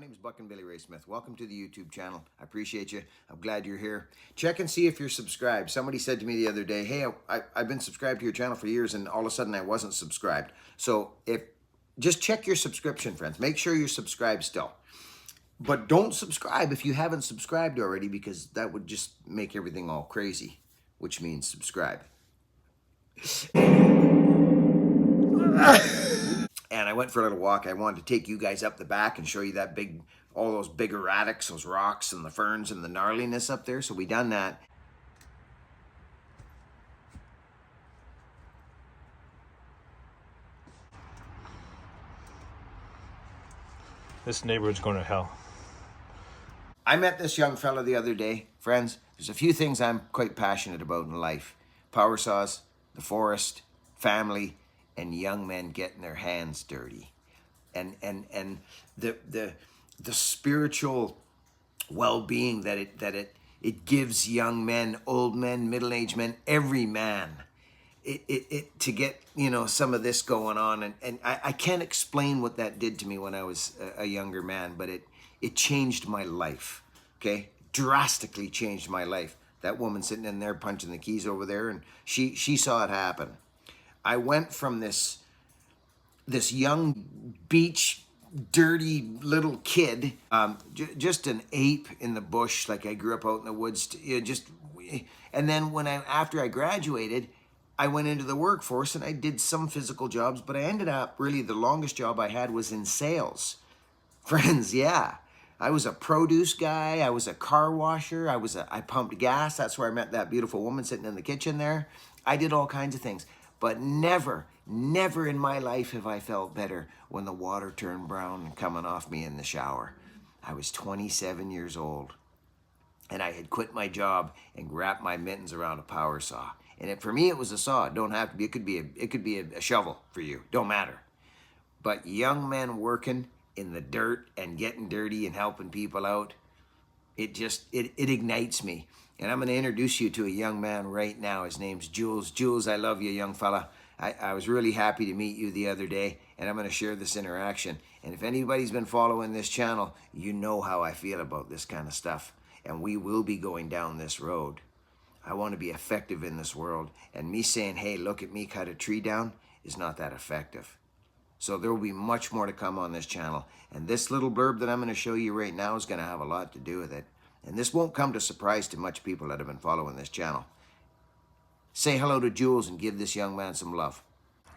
name is Buck and Billy Ray Smith. Welcome to the YouTube channel. I appreciate you. I'm glad you're here. Check and see if you're subscribed. Somebody said to me the other day, hey, I've been subscribed to your channel for years and all of a sudden I wasn't subscribed. So just check your subscription, friends. Make sure you're subscribed still. But don't subscribe if you haven't subscribed already, because that would just make everything all crazy, which means subscribe. And I went for a little walk. I wanted to take you guys up the back and show you that all those big erratics, those rocks and the ferns and the gnarliness up there. So we done that. This neighborhood's going to hell. I met this young fella the other day. Friends, there's a few things I'm quite passionate about in life. Power saws, the forest, family, and young men getting their hands dirty. And the spiritual well-being that it gives young men, old men, middle-aged men, every man. To get, some of this going on. And I can't explain what that did to me when I was a younger man, but it changed my life, okay? Drastically changed my life. That woman sitting in there punching the keys over there, and she saw it happen. I went from this young beach, dirty little kid, just an ape in the bush, like I grew up out in the woods, and then after I graduated, I went into the workforce and I did some physical jobs, but I ended up, really the longest job I had was in sales. Friends, yeah. I was a produce guy. I was a car washer. I pumped gas. That's where I met that beautiful woman sitting in the kitchen there. I did all kinds of things, but never in my life have I felt better when the water turned brown and coming off me in the shower. I was 27 years old and I had quit my job and wrapped my mittens around a power saw. And for me, it was a saw. It don't have to be. It could be a shovel for you. Don't matter. But young men working in the dirt and getting dirty and helping people out, it ignites me. And I'm going to introduce you to a young man right now. His name's Jules. Jules, I love you, young fella. I was really happy to meet you the other day, and I'm going to share this interaction. And if anybody's been following this channel, you know how I feel about this kind of stuff. And we will be going down this road. I want to be effective in this world. And me saying, hey, look at me cut a tree down is not that effective. So there will be much more to come on this channel. And this little blurb that I'm going to show you right now is going to have a lot to do with it. And this won't come to surprise to much people that have been following this channel. Say hello to Jules and give this young man some love.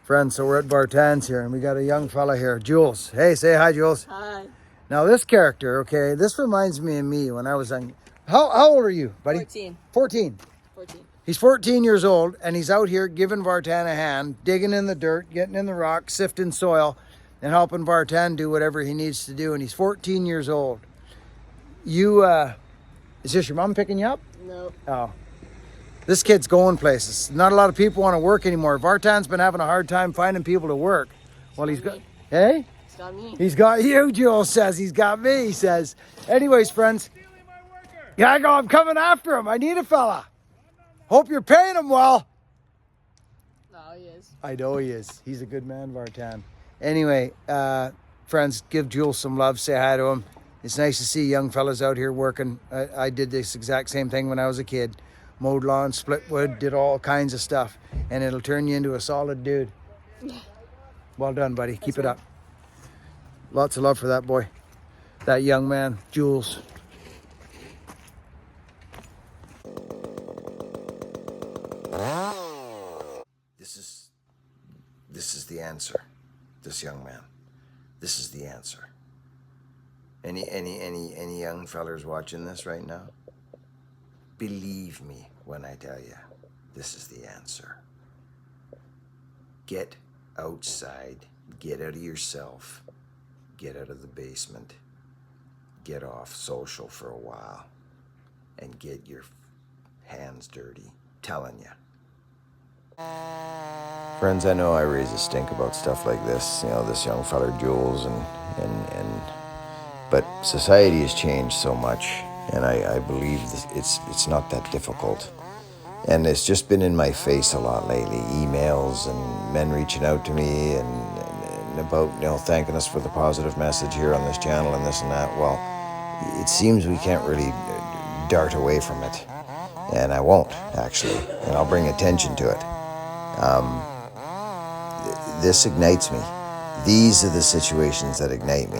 Friends, so we're at Vartan's here and we got a young fella here, Jules. Hey, say hi, Jules. Hi. Now this character, okay, this reminds me of me when I was young. How old are you, buddy? 14. 14. 14. He's 14 years old, and he's out here giving Vartan a hand, digging in the dirt, getting in the rock, sifting soil, and helping Vartan do whatever he needs to do, and he's 14 years old. Is this your mom picking you up? No. Oh. This kid's going places. Not a lot of people want to work anymore. Vartan's been having a hard time finding people to work. Well, he's got... Hey? He's got me. He's got you, Jules says. He's got me, he says. Anyways, friends. Yeah, I go, I'm coming after him. I need a fella. Hope you're paying him well. No, he is. I know he is. He's a good man, Vartan. Anyway, friends, give Jules some love. Say hi to him. It's nice to see young fellas out here working. I did this exact same thing when I was a kid. Mowed lawn, split wood, did all kinds of stuff. And it'll turn you into a solid dude. Well done, buddy. Keep it up. Lots of love for that boy. That young man, Jules. This is the answer, this young man. This is the answer. Any young fellers watching this right now? Believe me when I tell you, this is the answer. Get outside, get out of yourself, get out of the basement, get off social for a while, and get your hands dirty. Telling you. Friends, I know I raise a stink about stuff like this, this young feller Jules, but society has changed so much, and I believe it's not that difficult. And it's just been in my face a lot lately, emails and men reaching out to me and tweeting about, thanking us for the positive message here on this channel and this and that. Well, it seems we can't really dart away from it. And I won't, actually. And I'll bring attention to it. This ignites me. These are the situations that ignite me.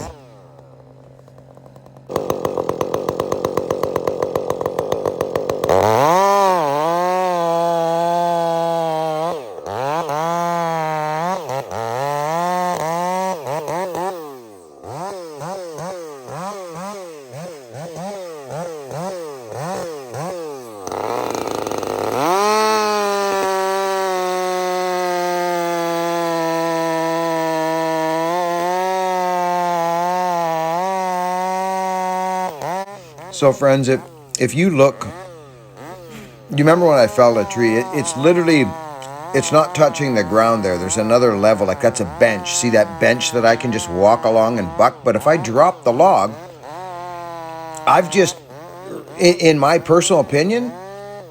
So friends, if you look, you remember when I felled a tree, it's literally, it's not touching the ground there. There's another level, like that's a bench. See that bench that I can just walk along and buck? But if I drop the log, I've just, in my personal opinion,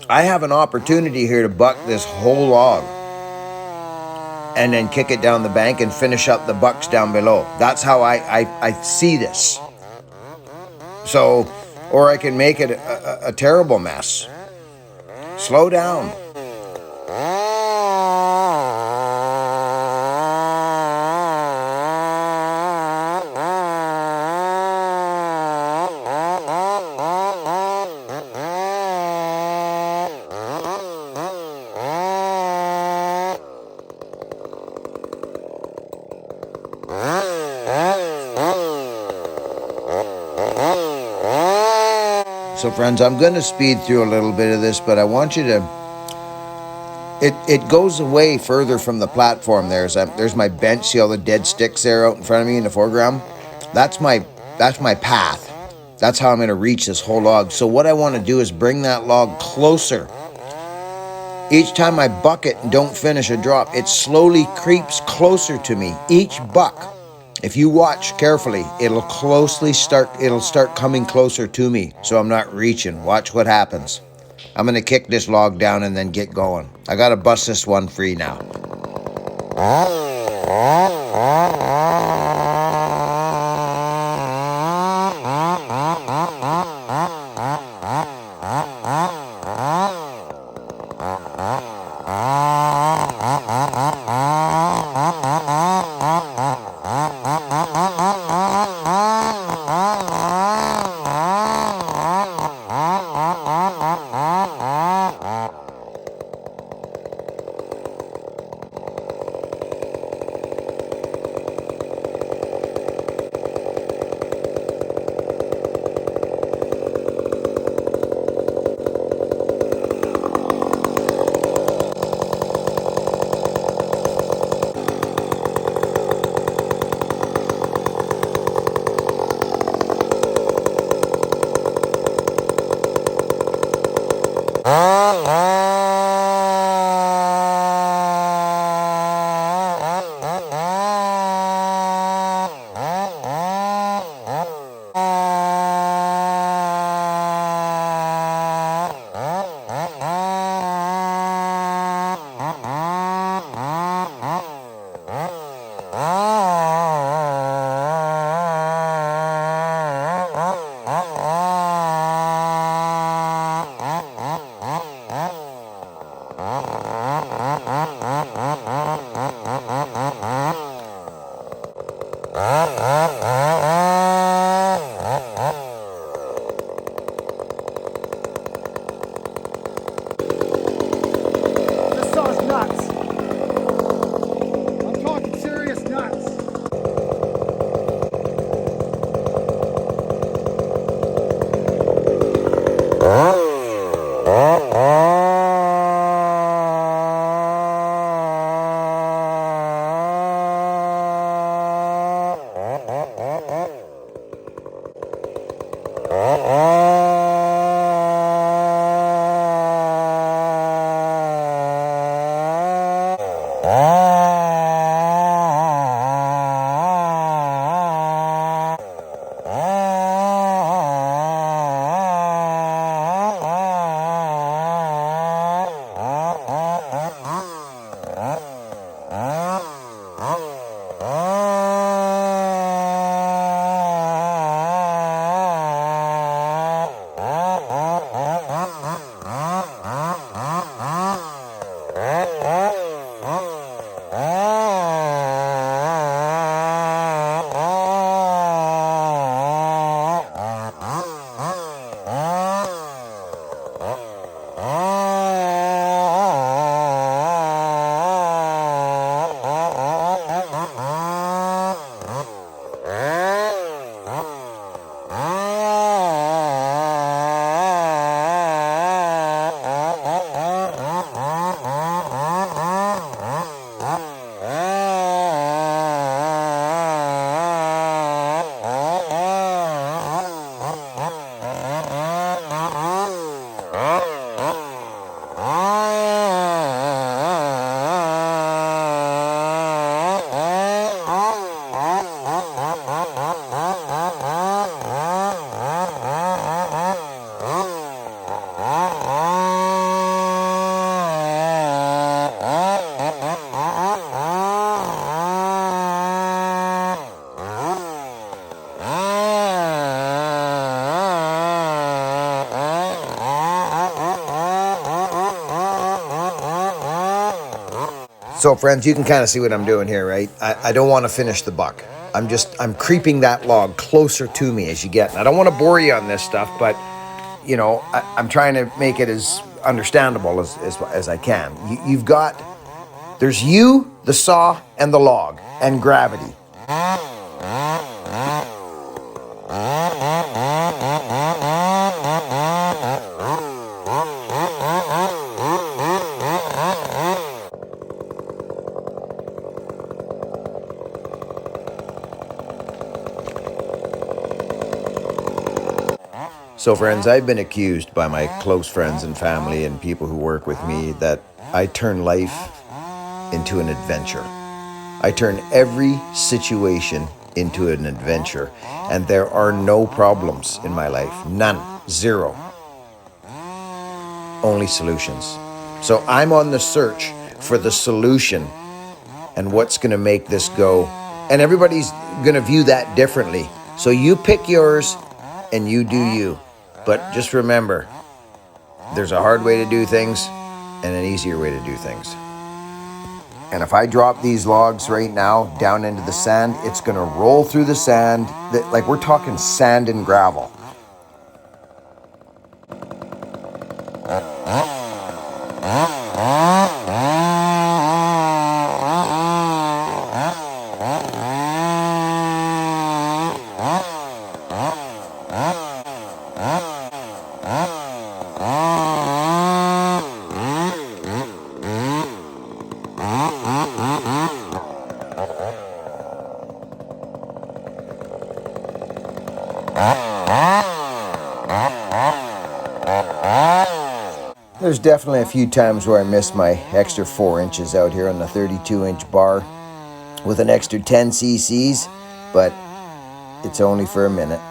I have an opportunity here to buck this whole log and then kick it down the bank and finish up the bucks down below. That's how I see this. So, or I can make it a terrible mess. Slow down. So friends, I'm going to speed through a little bit of this, but I want you to, it goes away further from the platform. There's my bench. See all the dead sticks there out in front of me in the foreground? That's my path. That's how I'm going to reach this whole log. So what I want to do is bring that log closer. Each time I buck it and don't finish a drop, it slowly creeps closer to me. Each buck, if you watch carefully, it'll start coming closer to me, so I'm not reaching. Watch what happens. I'm gonna kick this log down and then get going. I gotta bust this one free now. This saw's nuts. I'm talking serious nuts. So friends, you can kind of see what I'm doing here, right? I don't want to finish the buck. I'm creeping that log closer to me as you get. And I don't want to bore you on this stuff, but you know, I'm trying to make it as understandable as I can. You've got, there's you, the saw, and the log, and gravity. So friends, I've been accused by my close friends and family and people who work with me that I turn life into an adventure. I turn every situation into an adventure, and there are no problems in my life. None. Zero. Only solutions. So I'm on the search for the solution and what's going to make this go. And everybody's going to view that differently. So you pick yours and you do you. But just remember, there's a hard way to do things and an easier way to do things. And if I drop these logs right now down into the sand, it's going to roll through the sand. Like we're talking sand and gravel. There's definitely a few times where I missed my extra 4 inches out here on the 32-inch bar with an extra 10 cc's, but it's only for a minute.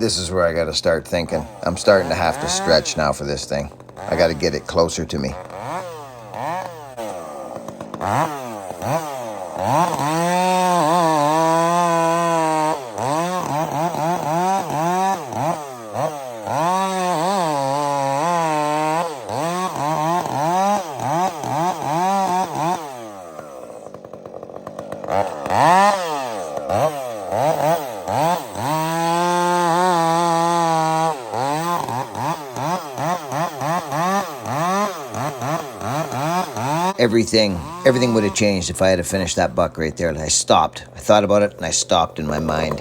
This is where I got to start thinking. I'm starting to have to stretch now for this thing. I got to get it closer to me. Everything would have changed if I had to finish that buck right there. I stopped. I thought about it and I stopped in my mind.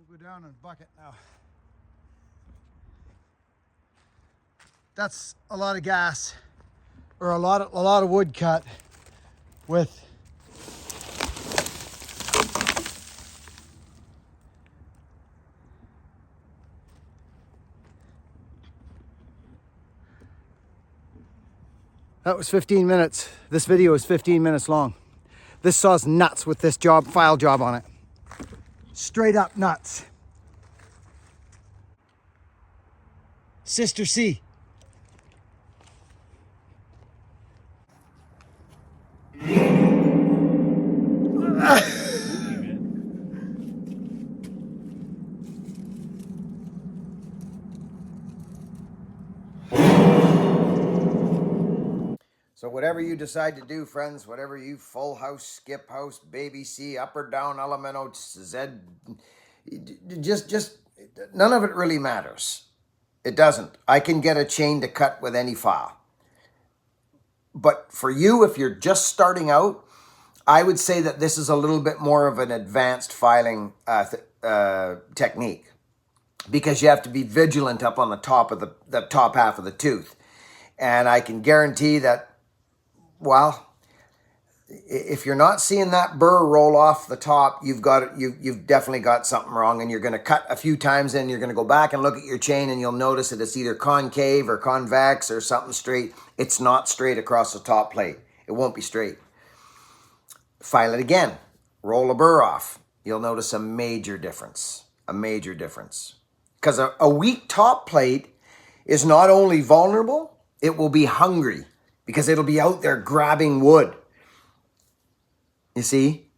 We'll go down and bucket now. That's a lot of gas, or a lot of wood cut with that was 15 minutes. This video is 15 minutes long. This saw's nuts with this file job on it. Straight up nuts. Sister C. So whatever you decide to do, friends, whatever you full house, skip house, baby C, up or down, elemento, Z, just none of it really matters. It doesn't. I can get a chain to cut with any file. But for you, if you're just starting out, I would say that this is a little bit more of an advanced filing technique, because you have to be vigilant up on the top of the top half of the tooth. And I can guarantee that, well, if you're not seeing that burr roll off the top, you've definitely got something wrong, and you're going to cut a few times, and you're going to go back and look at your chain, and you'll notice that it's either concave or convex or something straight. It's not straight across the top plate. It won't be straight. File it again. Roll a burr off. You'll notice a major difference. A major difference. Because a weak top plate is not only vulnerable, it will be hungry, because it'll be out there grabbing wood. You see?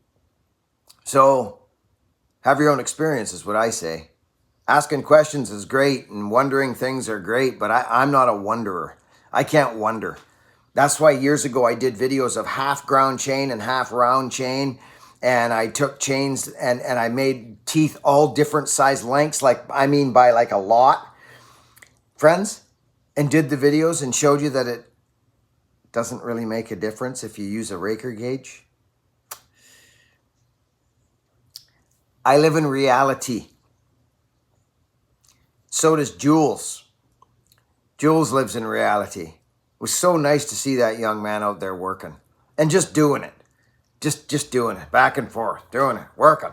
So, have your own experience is what I say. Asking questions is great, and wondering things are great, but I'm not a wonderer. I can't wonder. That's why years ago I did videos of half ground chain and half round chain, and I took chains and I made teeth all different size lengths, by like a lot. friends, and did the videos and showed you that it doesn't really make a difference if you use a raker gauge. I live in reality. So does Jules. Jules lives in reality. It was so nice to see that young man out there working and just doing it. Just doing it, back and forth, doing it, working.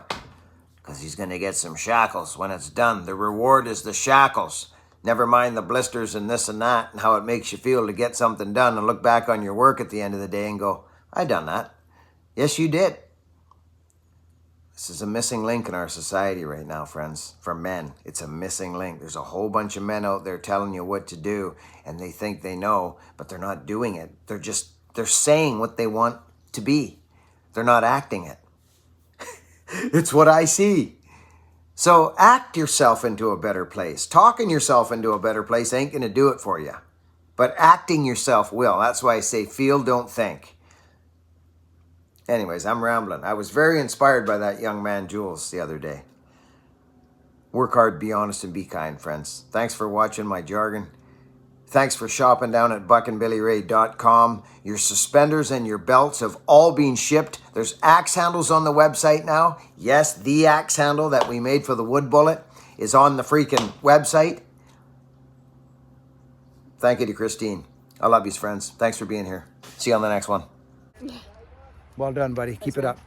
Because he's going to get some shackles when it's done. The reward is the shackles. Never mind the blisters and this and that and how it makes you feel to get something done and look back on your work at the end of the day and go, I done that. Yes, you did. This is a missing link in our society right now, friends. For men, it's a missing link. There's a whole bunch of men out there telling you what to do, and they think they know, but they're not doing it. They're saying what they want to be. They're not acting it. It's what I see. So act yourself into a better place. Talking yourself into a better place ain't going to do it for you. But acting yourself will. That's why I say feel, don't think. Anyways, I'm rambling. I was very inspired by that young man, Jules, the other day. Work hard, be honest, and be kind, friends. Thanks for watching my jargon. Thanks for shopping down at buckandbillyray.com. Your suspenders and your belts have all been shipped. There's axe handles on the website now. Yes, the axe handle that we made for the wood bullet is on the freaking website. Thank you to Christine. I love you, friends. Thanks for being here. See you on the next one. Well done, buddy. Keep it up.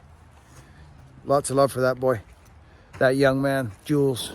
Lots of love for that boy. That young man, Jules.